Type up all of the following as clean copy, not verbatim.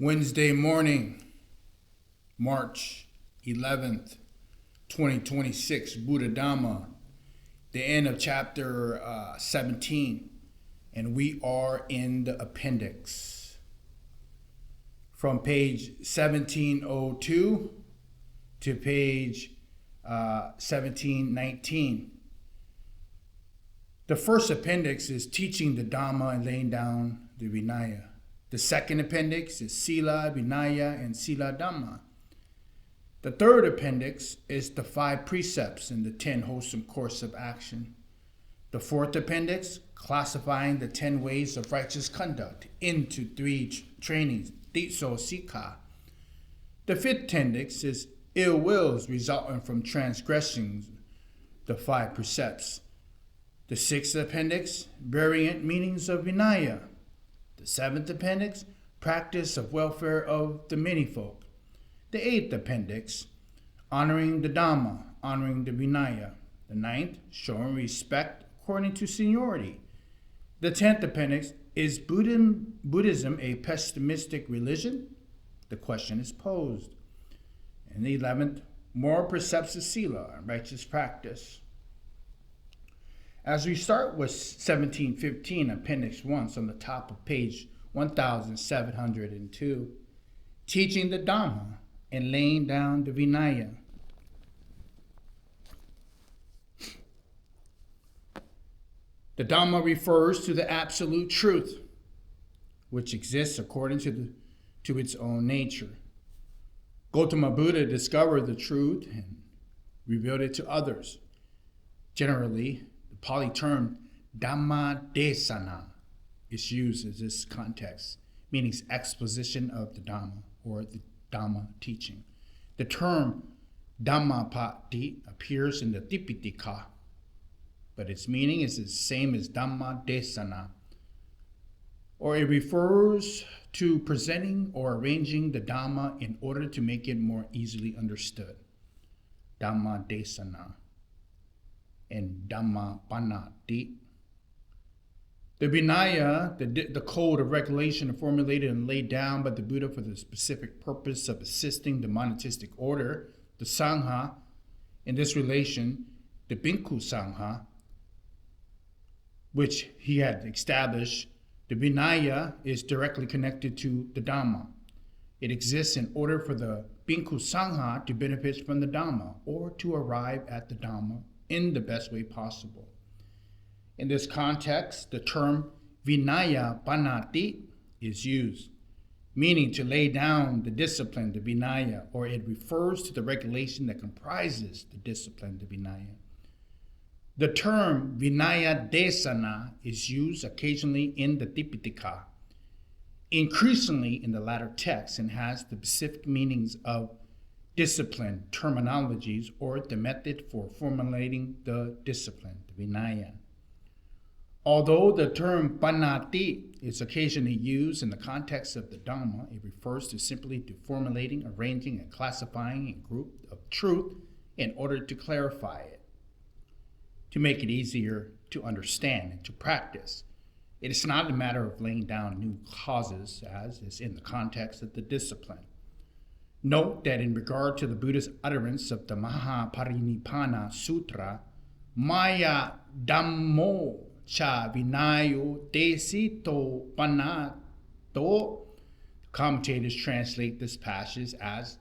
Wednesday morning, March 11th, 2026, Buddha Dhamma, the end of chapter 17, and we are in the appendix. From page 1702 to page 1719. The first appendix is teaching the Dhamma and laying down the Vinaya. The second appendix is Sila, Vinaya, and Sila Dhamma. The third appendix is the 5 precepts and the 10 wholesome course of action. The fourth appendix, classifying the 10 ways of righteous conduct into 3 trainings, Ditso Sikha. The fifth appendix is ill wills resulting from transgressing the 5 precepts. The sixth appendix, variant meanings of Vinaya. The seventh appendix, practice of welfare of the many folk. The eighth appendix, honoring the Dhamma, honoring the Vinaya. The ninth, showing respect according to seniority. The 10th appendix, is Buddhism a pessimistic religion? The question is posed. And the 11th, moral precepts of Sila, righteous practice. As we start with 1715, Appendix 1, on the top of page 1702, teaching the Dhamma and laying down the Vinaya. The Dhamma refers to the absolute truth, which exists according to its own nature. Gautama Buddha discovered the truth and revealed it to others. Generally, the Pali term Dhamma Desana is used in this context, meaning exposition of the Dhamma or the Dhamma teaching. The term Dhammapati appears in the Tipitaka, but its meaning is the same as Dhamma Desana, or it refers to presenting or arranging the Dhamma in order to make it more easily understood. Dhamma Desana and Dhamma Panati. The Vinaya, the code of regulation formulated and laid down by the Buddha for the specific purpose of assisting the monastic order, the Sangha, in this relation, the Bhikkhu Sangha, which he had established. The Vinaya is directly connected to the Dhamma. It exists in order for the Bhikkhu Sangha to benefit from the Dhamma or to arrive at the Dhamma in the best way possible. In this context, the term Vinaya Panati is used, meaning to lay down the discipline, the Vinaya, or it refers to the regulation that comprises the discipline, the Vinaya. The term Vinaya Desana is used occasionally in the Tipitaka, increasingly in the latter text, and has the specific meanings of discipline terminologies or the method for formulating the discipline, the Vinaya. Although the term Panati is occasionally used in the context of the Dhamma, it refers to simply to formulating, arranging, and classifying a group of truth in order to clarify it, to make it easier to understand and to practice. It is not a matter of laying down new causes, as is in the context of the discipline. Note that in regard to the Buddha's utterance of the Mahaparinibbana Sutra, Maya Dhammo Cha Vinayo Desito Panato, commentators translate this passage as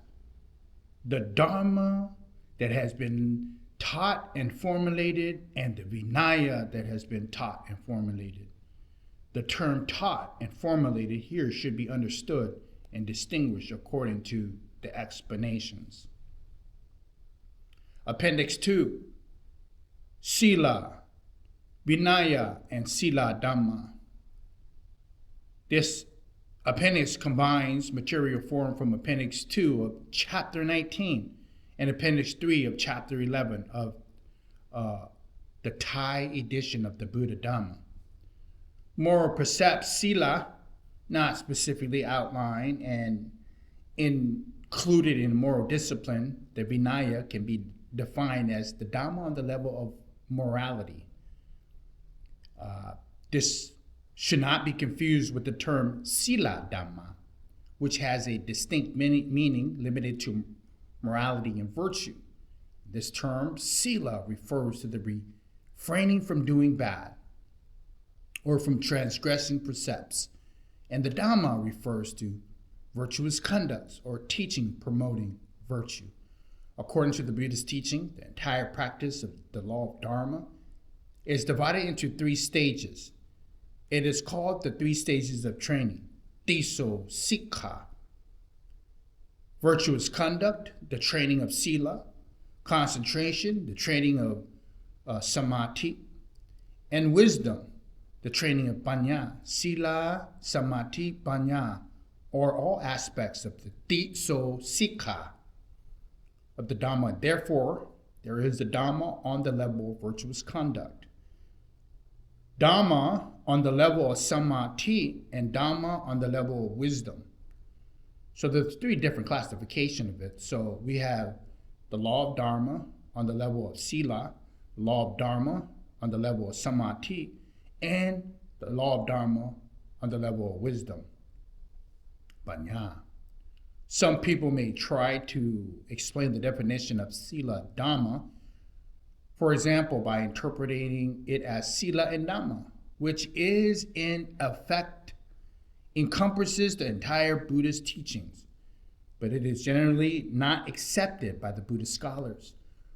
the Dharma that has been taught and formulated, and the Vinaya that has been taught and formulated. The term taught and formulated here should be understood and distinguished according to the explanations. Appendix 2, Sila, Vinaya, and Sila Dhamma. This appendix combines material form from Appendix 2 of Chapter 19 and Appendix 3 of Chapter 11 of the Thai edition of the Buddha Dhamma. Moral precepts, Sila, not specifically outlined and included in moral discipline. The Vinaya can be defined as the Dhamma on the level of morality. This should not be confused with the term Sila Dhamma, which has a distinct meaning limited to morality and virtue. This term, sila, refers to the refraining from doing bad or from transgressing precepts, and the Dhamma refers to virtuous conducts or teaching promoting virtue. According to the Buddhist teaching, the entire practice of the law of Dharma is divided into 3 stages. It is called the 3 stages of training: Tiso Sikha, virtuous conduct, the training of sila; concentration, the training of samadhi; and wisdom, the training of panya. Sila, samadhi, panya, or all aspects of the Tiso Sikha of the Dhamma. Therefore, there is the Dhamma on the level of virtuous conduct, Dhamma on the level of samadhi, and Dhamma on the level of wisdom. So there's 3 different classifications of it. So we have the law of Dharma on the level of sila, the law of Dharma on the level of samadhi, and the law of Dharma on the level of wisdom, panya. Some people may try to explain the definition of sila Dhamma, for example, by interpreting it as sila and Dhamma, which is in effect encompasses the entire Buddhist teachings, but it is generally not accepted by the Buddhist scholars.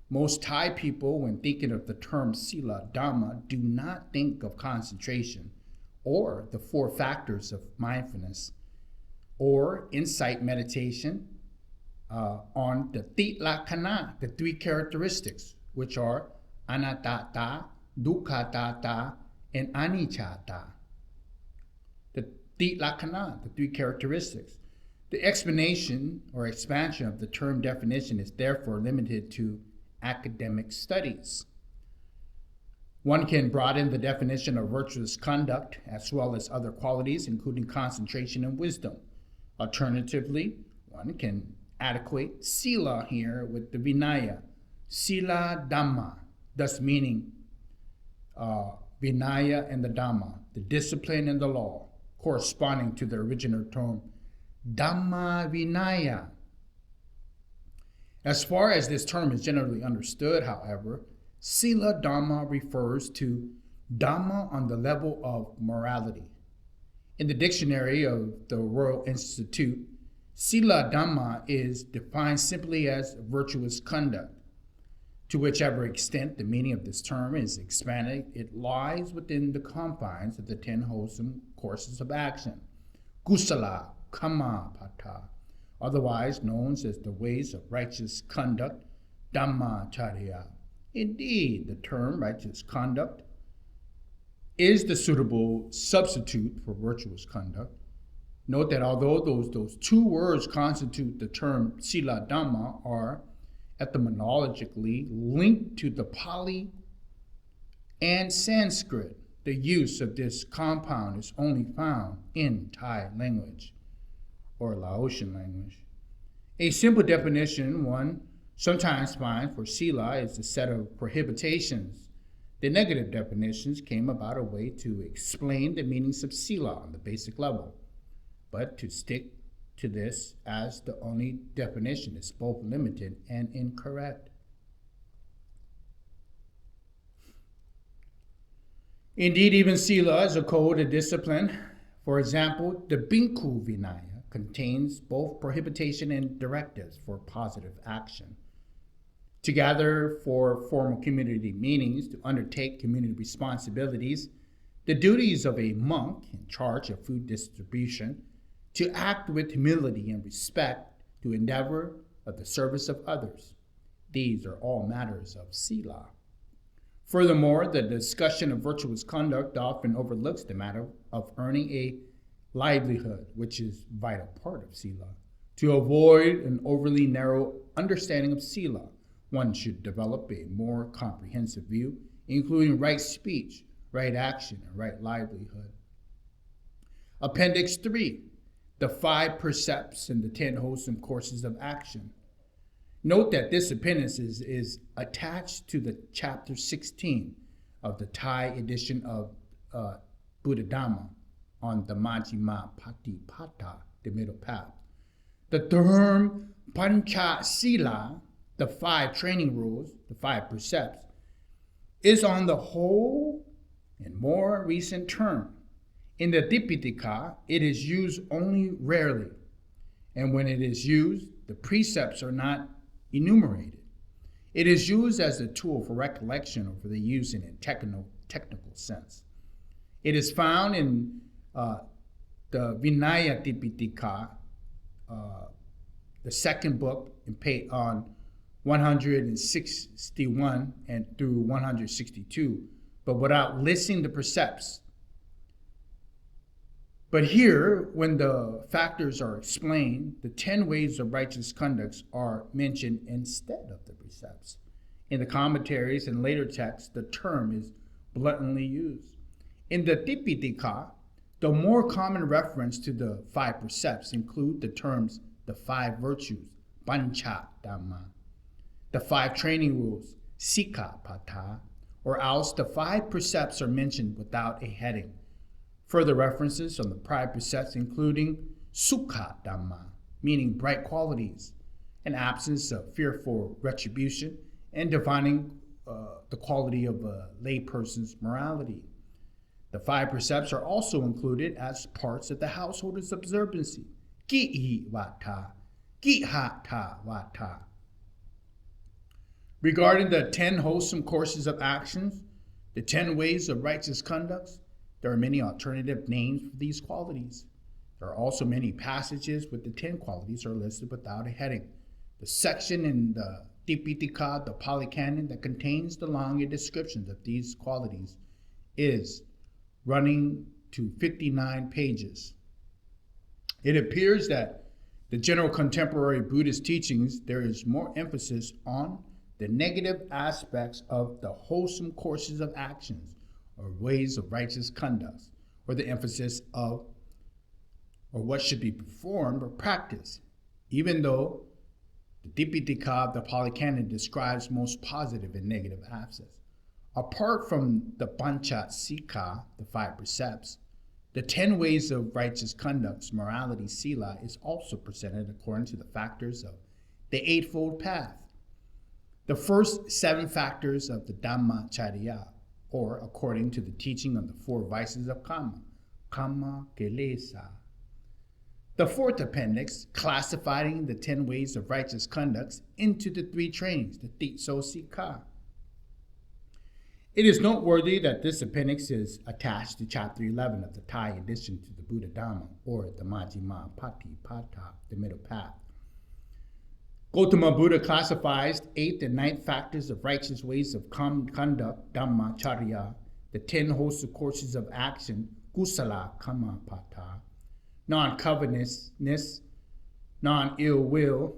Most Thai people, when thinking of the term sila Dhamma, do not think of concentration or the 4 factors of mindfulness or insight meditation on the Tilakkana, the 3 characteristics, which are anattata, dukkhattata, and aniccatta. The Tilakkana, the 3 characteristics. The explanation or expansion of the term definition is therefore limited to academic studies. One can broaden the definition of virtuous conduct as well as other qualities, including concentration and wisdom. Alternatively, one can adequate sila here with the Vinaya, sila Dhamma, thus meaning Vinaya and the Dhamma, the discipline and the law, corresponding to the original term Dhamma Vinaya. As far as this term is generally understood, however, sila Dhamma refers to Dhamma on the level of morality. In the dictionary of the Royal Institute, sila Dhamma is defined simply as virtuous conduct. To whichever extent the meaning of this term is expanded, it lies within the confines of the 10 wholesome courses of action, kusala, kama, pata, otherwise known as the ways of righteous conduct, dhammacharya. Indeed, the term righteous conduct is the suitable substitute for virtuous conduct. Note that although those 2 words constitute the term sila Dhamma are etymologically linked to the Pali and Sanskrit, the use of this compound is only found in Thai language or Laotian language. A simple definition one sometimes finds for sila is a set of prohibitions. The negative definitions came about a way to explain the meanings of sila on the basic level, but to stick to this as the only definition is both limited and incorrect. Indeed, even sila is a code of discipline. For example, the Bhikkhu Vinaya contains both prohibition and directives for positive action. To gather for formal community meetings, to undertake community responsibilities, the duties of a monk in charge of food distribution, to act with humility and respect, to endeavor of the service of others. These are all matters of sila. Furthermore, the discussion of virtuous conduct often overlooks the matter of earning a livelihood, which is a vital part of sila. To avoid an overly narrow understanding of sila, one should develop a more comprehensive view, including right speech, right action, and right livelihood. Appendix 3. The 5 precepts and the 10 wholesome courses of action. Note that this appendix is attached to the chapter 16 of the Thai edition of Buddha Dhamma on the Majjhima Patipata the middle path. The term Pancha Sila, the 5 training rules, the 5 precepts, is on the whole a more recent term. In the Dipitaka, it is used only rarely, and when it is used, the precepts are not enumerated. It is used as a tool for recollection or for the use in a technical sense. It is found in the Vinaya Dipitaka, the second book on 161 and through 162, but without listing the precepts. But here, when the factors are explained, the 10 ways of righteous conduct are mentioned instead of the precepts. In the commentaries and later texts, the term is bluntly used. In the Tipitaka, the more common reference to the 5 precepts include the terms the 5 virtues, Pancha Dhamma, the 5 training rules, Sikapata, or else the 5 precepts are mentioned without a heading. Further references on the prior precepts including Sukha Dhamma, meaning bright qualities, an absence of fearful retribution, and defining the quality of a layperson's morality. The 5 precepts are also included as parts of the householder's observancy. Ki'i Vata, Kihata Vata. Regarding the 10 wholesome courses of actions, the 10 ways of righteous conduct, there are many alternative names for these qualities. There are also many passages with the 10 qualities are listed without a heading. The section in the Tipitaka, the Pali Canon, that contains the longer descriptions of these qualities is running to 59 pages. It appears that the general contemporary Buddhist teachings, there is more emphasis on the negative aspects of the wholesome courses of actions or ways of righteous conduct, or the emphasis of or what should be performed or practiced, even though the Dipitaka of the Pali Canon describes most positive and negative aspects. Apart from the Pancha Sika, the 5 precepts, the 10 ways of righteous conduct, morality, sila, is also presented according to the factors of the Eightfold Path. The first 7 factors of the Dhammacharya, or according to the teaching of the 4 vices of Kama, Kama Kilesa. The 4th appendix, classifying the 10 ways of righteous conduct into the 3 trainings, the Titso Sika. It is noteworthy that this appendix is attached to chapter 11 of the Thai edition to the Buddha Dhamma, or the Majjhima Patipata, the middle path. Gautama Buddha classifies 8th and 9th factors of righteous ways of conduct, Dhammacharya, the 10 wholesome courses of action, Kusala Kamapata, non-covetousness, non-ill will,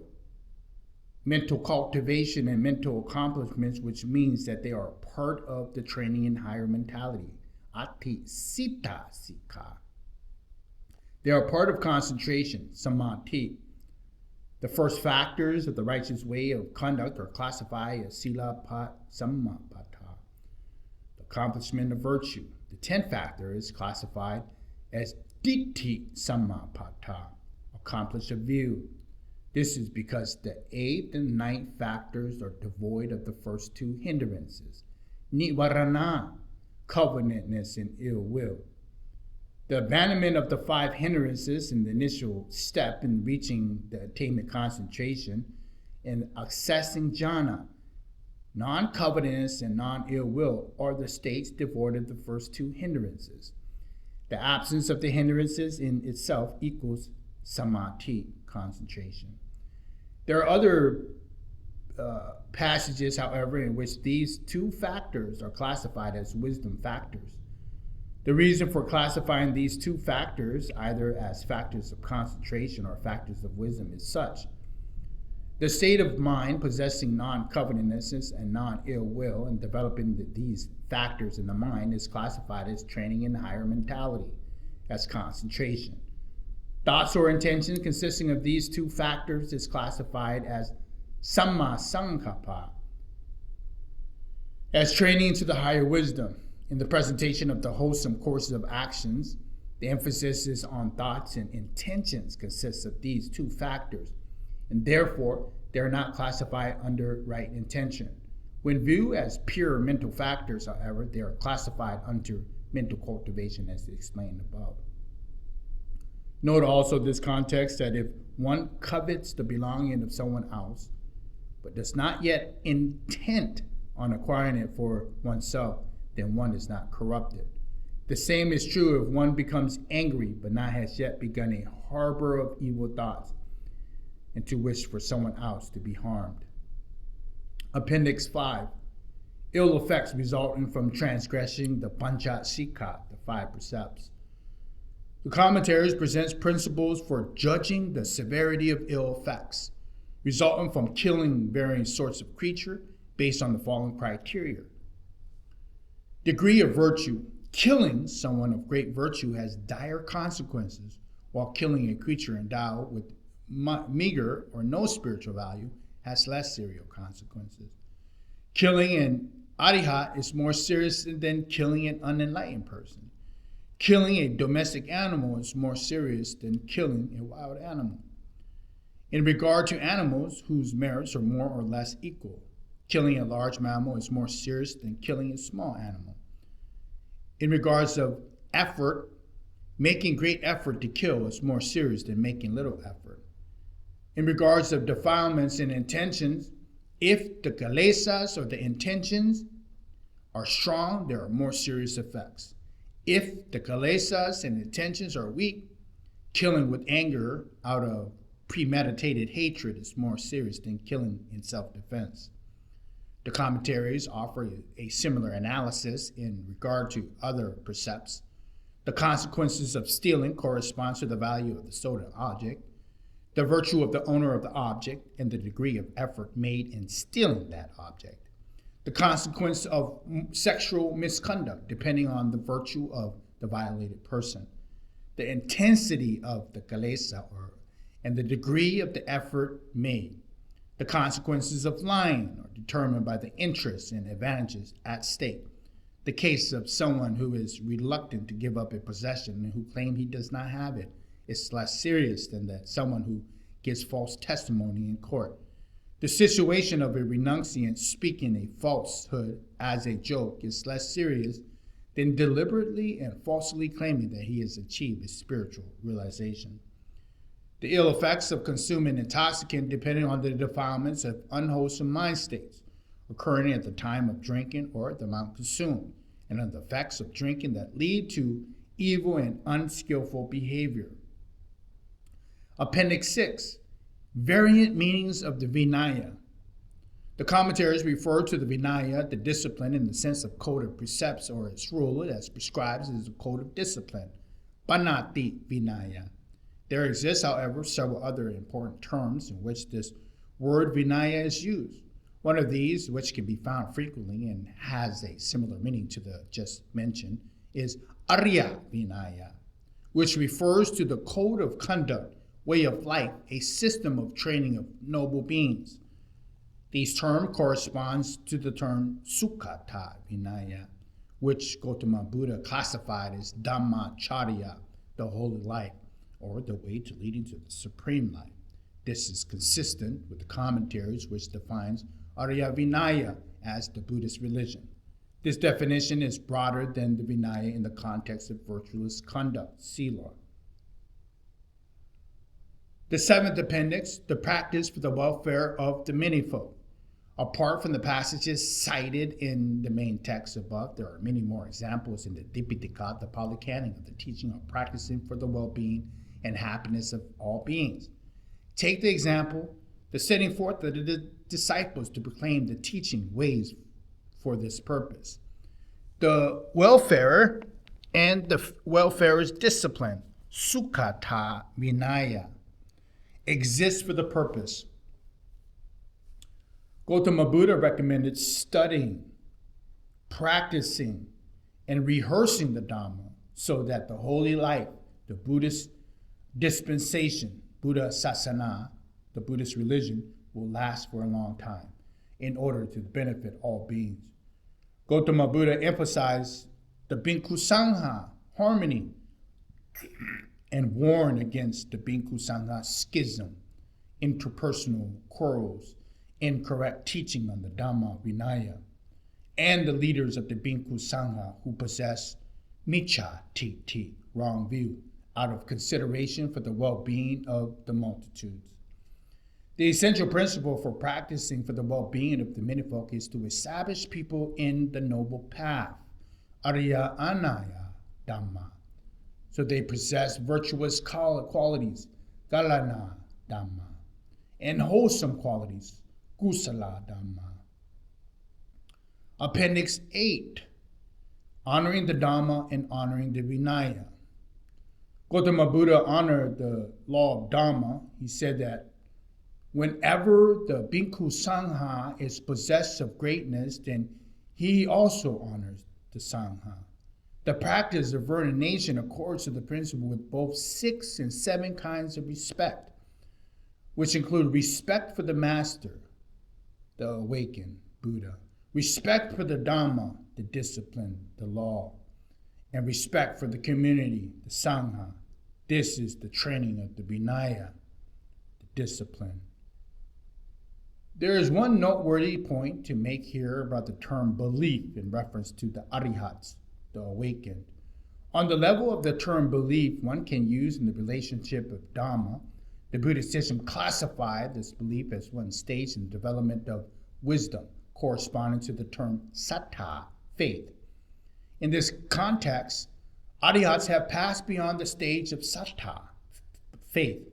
mental cultivation, and mental accomplishments, which means that they are part of the training in higher mentality, Ati Sita Sika. They are part of concentration, Samadhi. The first factors of the righteous way of conduct are classified as Sila Pat Sammapata, the accomplishment of virtue. The 10th factor is classified as Ditti Sammapata, accomplished of view. This is because the 8th and 9th factors are devoid of the first 2 hindrances, Nivarana, covetousness and ill will. The abandonment of the 5 hindrances in the initial step in reaching the attainment concentration and accessing jhana, non-covetousness and non-ill will, are the states devoid of the first 2 hindrances. The absence of the hindrances in itself equals samadhi, concentration. There are other passages, however, in which these 2 factors are classified as wisdom factors. The reason for classifying these 2 factors, either as factors of concentration or factors of wisdom, is such. The state of mind possessing non-covetousness and non-ill will and developing these factors in the mind is classified as training in higher mentality, as concentration. Thoughts or intentions consisting of these 2 factors is classified as Samma Sankappa, as training into the higher wisdom. In the presentation of the wholesome courses of actions, The emphasis is on thoughts and intentions consists of these two factors, and therefore they're not classified under right intention. When viewed as pure mental factors, however, they are classified under mental cultivation as explained above. Note also this context that if one covets the belonging of someone else, but does not yet intend on acquiring it for oneself, then one is not corrupted. The same is true if one becomes angry, but not has yet begun a harbor of evil thoughts, and to wish for someone else to be harmed. Appendix 5. Ill effects resulting from transgressing the Panchashika, the 5 precepts. The commentaries presents principles for judging the severity of ill effects, resulting from killing various sorts of creature based on the following criteria. Degree of virtue. Killing someone of great virtue has dire consequences, while killing a creature endowed with meager or no spiritual value has less serious consequences. Killing an arihat is more serious than killing an unenlightened person. Killing a domestic animal is more serious than killing a wild animal. In regard to animals whose merits are more or less equal, killing a large mammal is more serious than killing a small animal. In regards of effort, making great effort to kill is more serious than making little effort. In regards of defilements and intentions, if the kalesas or the intentions are strong, there are more serious effects. If the kalesas and intentions are weak, killing with anger out of premeditated hatred is more serious than killing in self-defense. The commentaries offer a similar analysis in regard to other precepts. The consequences of stealing corresponds to the value of the stolen object, the virtue of the owner of the object, and the degree of effort made in stealing that object. The consequence of sexual misconduct, depending on the virtue of the violated person. The intensity of the kalesa, and the degree of the effort made. The consequences of lying are determined by the interests and advantages at stake. The case of someone who is reluctant to give up a possession and who claims he does not have it is less serious than that someone who gives false testimony in court. The situation of a renunciant speaking a falsehood as a joke is less serious than deliberately and falsely claiming that he has achieved a spiritual realization. The ill effects of consuming intoxicant depending on the defilements of unwholesome mind states occurring at the time of drinking or at the amount consumed, and on the effects of drinking that lead to evil and unskillful behavior. Appendix 6. Variant meanings of the Vinaya. The commentaries refer to the Vinaya, the discipline, in the sense of code of precepts or its rule as prescribed as a code of discipline, Panati Vinaya. There exists, however, several other important terms in which this word Vinaya is used. One of these, which can be found frequently and has a similar meaning to the just mentioned, is Arya Vinaya, which refers to the code of conduct, way of life, a system of training of noble beings. These terms corresponds to the term Sukhata Vinaya, which Gautama Buddha classified as Dhammacharya, the holy life, or the way to leading to the supreme life. This is consistent with the commentaries which defines Arya Vinaya as the Buddhist religion. This definition is broader than the Vinaya in the context of virtuous conduct, Sila. The 7th appendix, the practice for the welfare of the many folk. Apart from the passages cited in the main text above, there are many more examples in the Dipitaka, the Pali Canon, of the teaching of practicing for the well-being and happiness of all beings. Take the example, the setting forth of the disciples to proclaim the teaching ways for this purpose. The welfare and the welfare's discipline, Sukhata Vinaya, exists for the purpose. Gautama Buddha recommended studying, practicing, and rehearsing the Dhamma so that the holy life, the Buddhist dispensation, Buddha Sasana, the Buddhist religion, will last for a long time in order to benefit all beings. Gautama Buddha emphasized the Bhikkhu Sangha, harmony, and warn against the Bhikkhu Sangha schism, interpersonal quarrels, incorrect teaching on the Dhamma Vinaya, and the leaders of the Bhikkhu Sangha who possess Micha Titi, wrong view, out of consideration for the well-being of the multitudes. The essential principle for practicing for the well-being of the many folk is to establish people in the noble path, Arya Anaya Dhamma, so they possess virtuous qualities, Galana Dhamma, and wholesome qualities, Kusala Dhamma. Appendix 8, honoring the Dhamma and honoring the Vinaya. Gautama Buddha honored the law of Dhamma. He said that whenever the Bhikkhu Sangha is possessed of greatness, then he also honors the Sangha. The practice of vermination accords to the principle with both 6 and 7 kinds of respect, which include respect for the master, the awakened Buddha, respect for the Dhamma, the discipline, the law, and respect for the community, the Sangha. This is the training of the Vinaya, the discipline. There is one noteworthy point to make here about the term belief in reference to the Arihats, the awakened. On the level of the term belief, one can use in the relationship of Dhamma. The Buddhist system classified this belief as one stage in the development of wisdom, corresponding to the term sattha, faith. In this context, Arihats have passed beyond the stage of sattha, faith,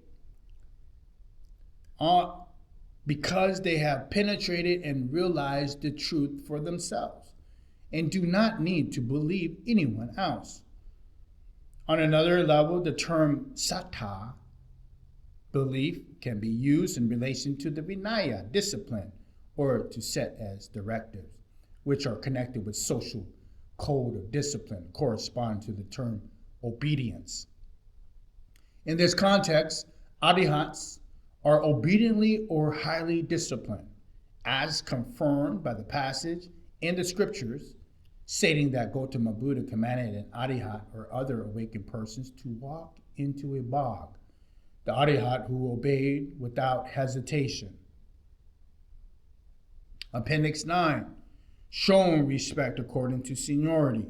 because they have penetrated and realized the truth for themselves and do not need to believe anyone else. On another level, the term sattha, belief, can be used in relation to the Vinaya, discipline, or to set as directives, which are connected with social code of discipline, corresponding to the term obedience. In this context, Arihats are obediently or highly disciplined, as confirmed by the passage in the scriptures stating that Gautama Buddha commanded an Arihat or other awakened persons to walk into a bog, the Arihat who obeyed without hesitation. Appendix 9, showing respect according to seniority.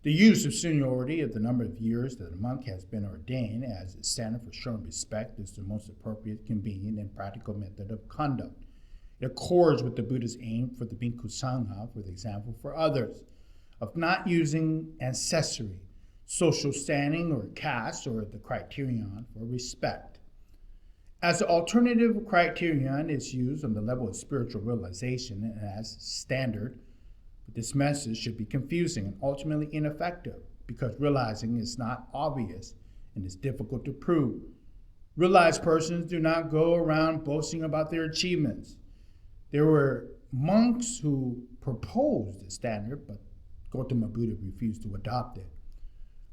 The use of seniority of the number of years that a monk has been ordained as a standard for showing respect is the most appropriate, convenient, and practical method of conduct. It accords with the Buddha's aim for the Bhikkhu Sangha, for example, for others, of not using ancestry, social standing, or caste, or the criterion for respect. As the alternative criterion is used on the level of spiritual realization and as standard, this message should be confusing and ultimately ineffective because realizing is not obvious and is difficult to prove. Realized persons do not go around boasting about their achievements. There were monks who proposed the standard, but Gautama Buddha refused to adopt it.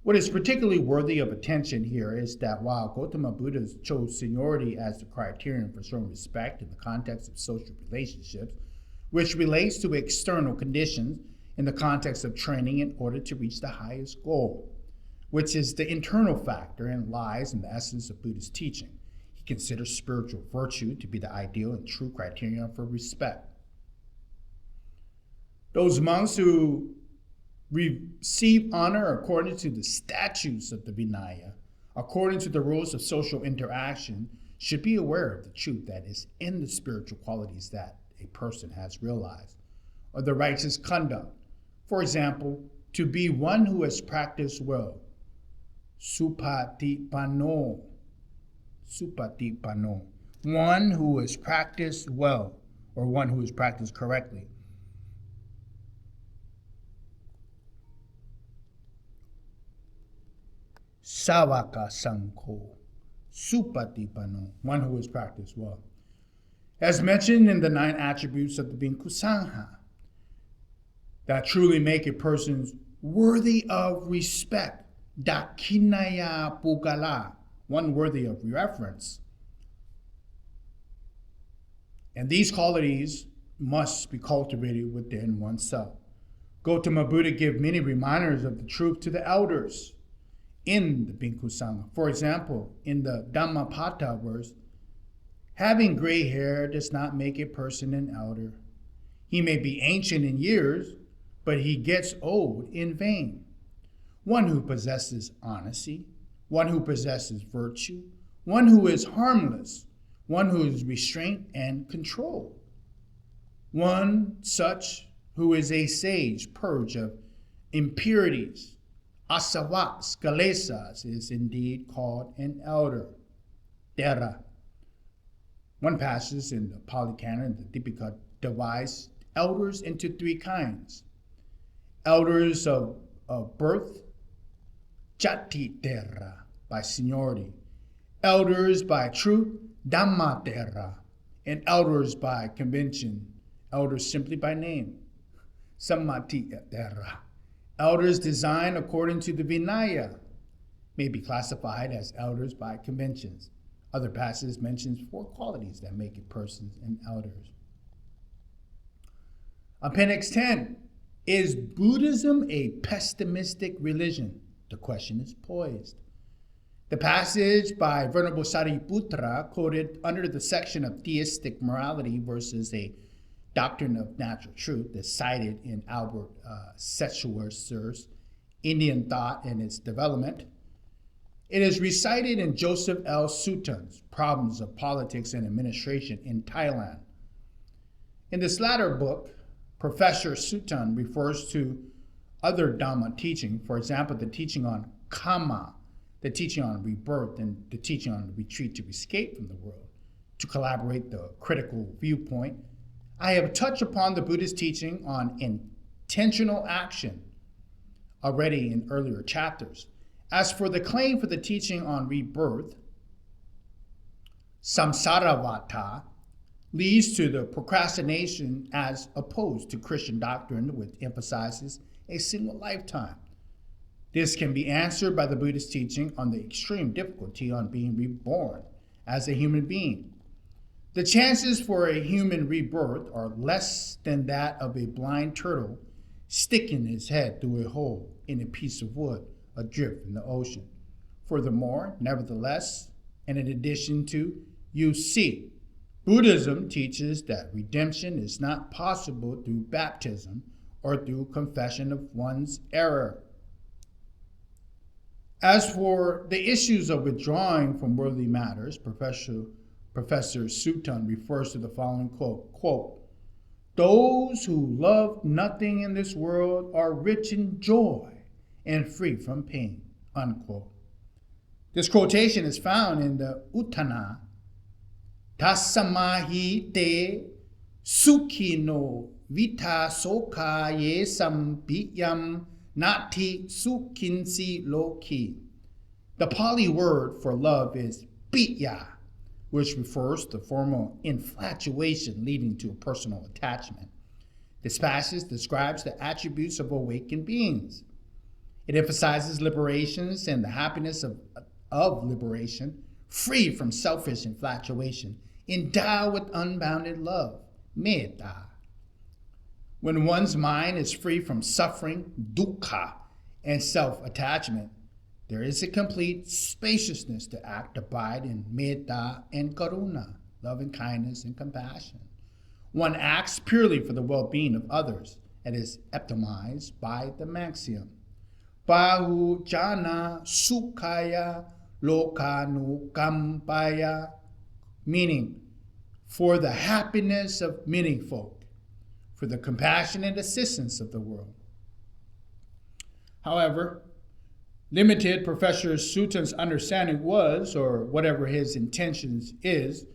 What is particularly worthy of attention here is that while Gautama Buddha chose seniority as the criterion for showing respect in the context of social relationships, which relates to external conditions in the context of training in order to reach the highest goal, which is the internal factor and lies in the essence of Buddha's teaching. He considers spiritual virtue to be the ideal and true criterion for respect. Those monks who receive honor according to the statutes of the Vinaya, according to the rules of social interaction, should be aware of the truth that is in the spiritual qualities that a person has realized, or the righteous conduct. For example, to be one who has practiced well, supatipano, one who has practiced well, or one who has practiced correctly. Savaka Sankho, supatipano, one who has practiced well. As mentioned in the 9 attributes of the Bhikkhu Sangha, that truly make a person worthy of respect, dakinaya pugala, one worthy of reverence. And these qualities must be cultivated within oneself. Gautama Buddha gave many reminders of the truth to the elders. in the Bhikkhu Sangha. For example, in the Dhammapata verse, having gray hair does not make a person an elder. He may be ancient in years, but he gets old in vain. One who possesses honesty, one who possesses virtue, one who is harmless, one who is restraint and control, one such who is a sage, purge of impurities, asavas, kalesas, is indeed called an elder. Dera. One passage in the Pali Canon, the Dipika, divides elders into three kinds. Elders of birth, jati terra, by seniority. Elders by truth, dhamma terra. And elders by convention, elders simply by name, sammati terra. Elders designed according to the Vinaya may be classified as elders by conventions. Other passages mentions 4 qualities that make a person an elder. Appendix 10. Is Buddhism a pessimistic religion? The question is posed. The passage by Venerable Sariputra, quoted under the section of theistic morality versus a doctrine of natural truth, is cited in Albert Schweitzer's Indian Thought and Its Development. It is recited in Joseph L. Sutton's Problems of Politics and Administration in Thailand. In this latter book, Professor Sutton refers to other Dhamma teaching, for example, the teaching on karma, the teaching on rebirth, and the teaching on the retreat to escape from the world, to collaborate the critical viewpoint. I have touched upon the Buddhist teaching on intentional action already in earlier chapters. As for the claim for the teaching on rebirth, samsaravata leads to the procrastination as opposed to Christian doctrine, which emphasizes a single lifetime. This can be answered by the Buddhist teaching on the extreme difficulty on being reborn as a human being. The chances for a human rebirth are less than that of a blind turtle sticking his head through a hole in a piece of wood adrift in the ocean. Furthermore, nevertheless, and in addition to, you see, Buddhism teaches that redemption is not possible through baptism or through confession of one's error. As for the issues of withdrawing from worldly matters, Professor Sutton refers to the following quote, "Those who love nothing in this world are rich in joy and free from pain," unquote. This quotation is found in the Uttana, Tasamahi te sukhino vita soka ye sambiyam nati sukhinsi loki. The Pali word for love is pitya, which refers to formal infatuation leading to a personal attachment. This passage describes the attributes of awakened beings. It emphasizes liberations and the happiness of liberation, free from selfish infatuation, endowed with unbounded love, metta. When one's mind is free from suffering, dukkha, and self-attachment, there is a complete spaciousness to act, abide in metta and karuna, loving kindness and compassion. One acts purely for the well-being of others, and is epitomized by the maxim, Bahu jana sukhaya lokanu kampaya, meaning for the happiness of many folk, for the compassion and assistance of the world. However, limited Professor Sutton's understanding was, or whatever his intentions is,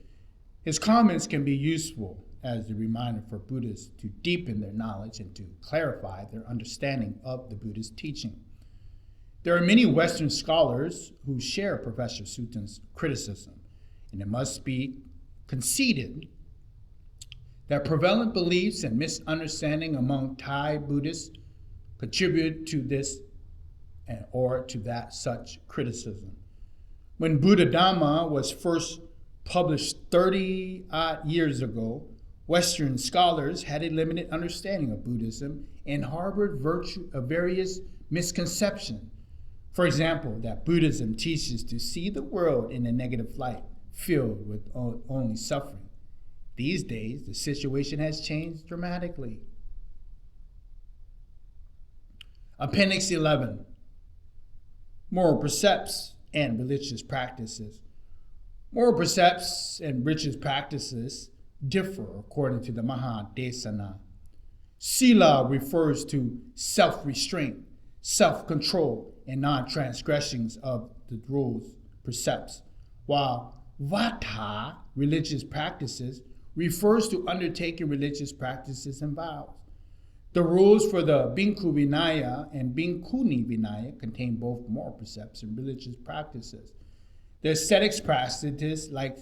his comments can be useful as a reminder for Buddhists to deepen their knowledge and to clarify their understanding of the Buddhist teaching. There are many Western scholars who share Professor Sutton's criticism, and it must be conceded that prevalent beliefs and misunderstanding among Thai Buddhists contribute to this or to that such criticism. When Buddha Dhamma was first published 30-odd years ago, Western scholars had a limited understanding of Buddhism and harbored various misconceptions, For example, that Buddhism teaches to see the world in a negative light, filled with only suffering. These days, the situation has changed dramatically. Appendix 11, Moral Precepts and Religious Practices. Moral precepts and religious practices differ according to the Mahadesana. Sila refers to self-restraint, self-control, and non-transgressions of the rules, precepts, while Vata, religious practices, refers to undertaking religious practices and vows. The rules for the Bhikkhu Vinaya and Bhikkhuni Vinaya contain both moral precepts and religious practices. The ascetics practices like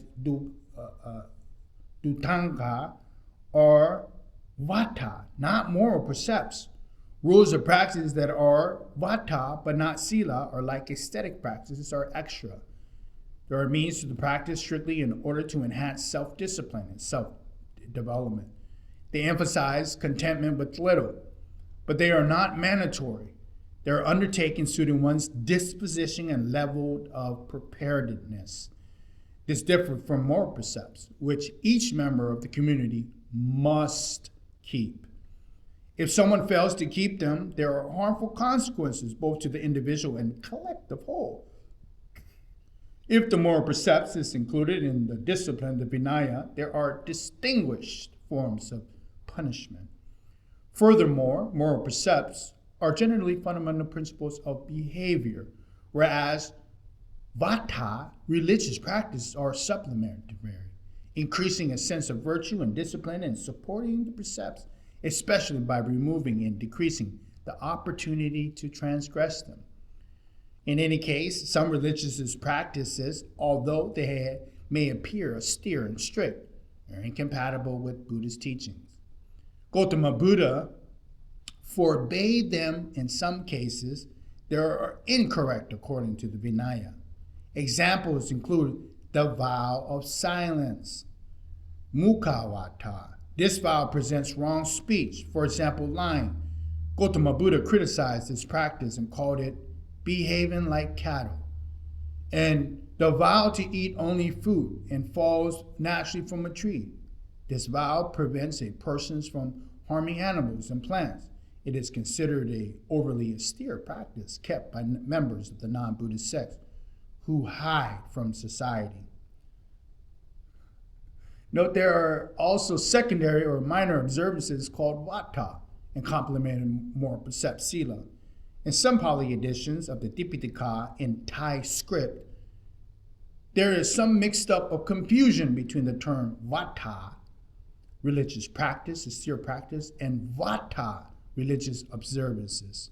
Dhutanga are Vata, not moral precepts. Rules of practice that are Vata but not Sila are like aesthetic practices are extra. There are means to the practice strictly in order to enhance self-discipline and self-development. They emphasize contentment with little, but they are not mandatory. They are undertaken suiting one's disposition and level of preparedness. This differs from moral precepts, which each member of the community must keep. If someone fails to keep them, there are harmful consequences both to the individual and collective whole. If the moral precepts is included in the discipline, the Vinaya, there are distinguished forms of punishment. Furthermore, moral precepts are generally fundamental principles of behavior, whereas Vata, religious practices, are supplementary, increasing a sense of virtue and discipline and supporting the precepts, especially by removing and decreasing the opportunity to transgress them. In any case, some religious practices, although they may appear austere and strict, are incompatible with Buddha's teachings. Gautama Buddha forbade them in some cases. They are incorrect according to the Vinaya. Examples include the vow of silence, Mukhavata. This vow presents wrong speech, for example, lying. Gautama Buddha criticized this practice and called it behaving like cattle. And the vow to eat only food and falls naturally from a tree. This vow prevents a person from harming animals and plants. It is considered an overly austere practice kept by members of the non-Buddhist sects who hide from society. Note there are also secondary or minor observances called Vata and complementary moral precepts Sila. In some Pali editions of the Dipitaka in Thai script, there is some mixed up of confusion between the term Vata, religious practice, austere practice, and Vata, religious observances.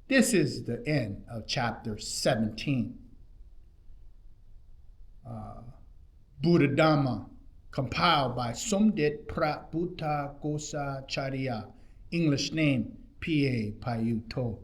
This is the end of chapter 17. Buddha Dhamma, compiled by Somdet Prat Bhutta Gosa Charya, English name P.A. Payutto.